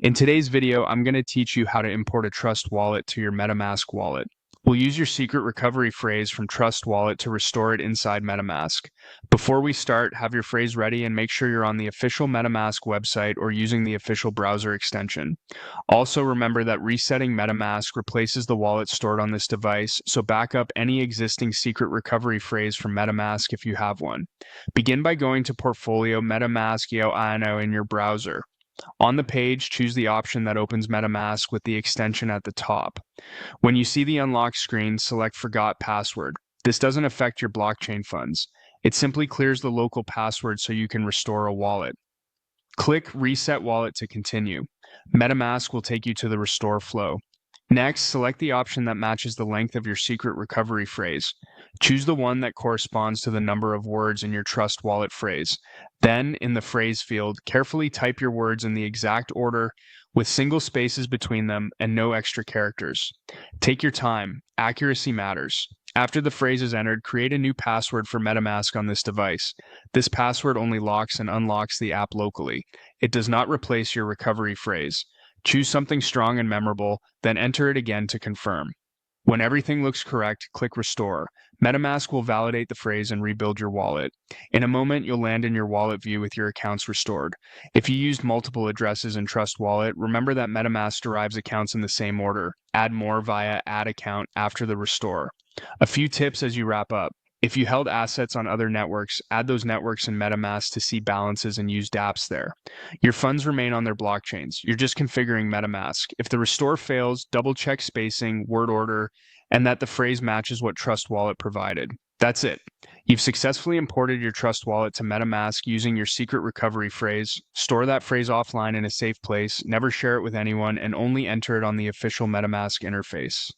In today's video, I'm going to teach you how to import a Trust wallet to your MetaMask wallet. We'll use your secret recovery phrase from Trust Wallet to restore it inside MetaMask. Before we start, have your phrase ready and make sure you're on the official MetaMask website or using the official browser extension. Also, remember that resetting MetaMask replaces the wallet stored on this device, so back up any existing secret recovery phrase from MetaMask if you have one. Begin by going to Portfolio MetaMask Yo in your browser. On the page, choose the option that opens MetaMask with the extension at the top. When you see the unlock screen, select Forgot Password. This doesn't affect your blockchain funds. It simply clears the local password so you can restore a wallet. Click Reset Wallet to continue. MetaMask will take you to the restore flow. Next, select the option that matches the length of your secret recovery phrase. Choose the one that corresponds to the number of words in your Trust Wallet phrase. Then, in the phrase field, carefully type your words in the exact order with single spaces between them and no extra characters. Take your time. Accuracy matters. After the phrase is entered, create a new password for MetaMask on this device. This password only locks and unlocks the app locally. It does not replace your recovery phrase. Choose something strong and memorable, then enter it again to confirm. When everything looks correct, click Restore. MetaMask will validate the phrase and rebuild your wallet. In a moment, you'll land in your wallet view with your accounts restored. If you used multiple addresses in Trust Wallet, remember that MetaMask derives accounts in the same order. Add more via Add Account after the restore. A few tips as you wrap up. If you held assets on other networks, add those networks in MetaMask to see balances and use dApps there. Your funds remain on their blockchains. You're just configuring MetaMask. If the restore fails, double check spacing, word order, and that the phrase matches what Trust Wallet provided. That's it. You've successfully imported your Trust Wallet to MetaMask using your secret recovery phrase. Store that phrase offline in a safe place, never share it with anyone, and only enter it on the official MetaMask interface.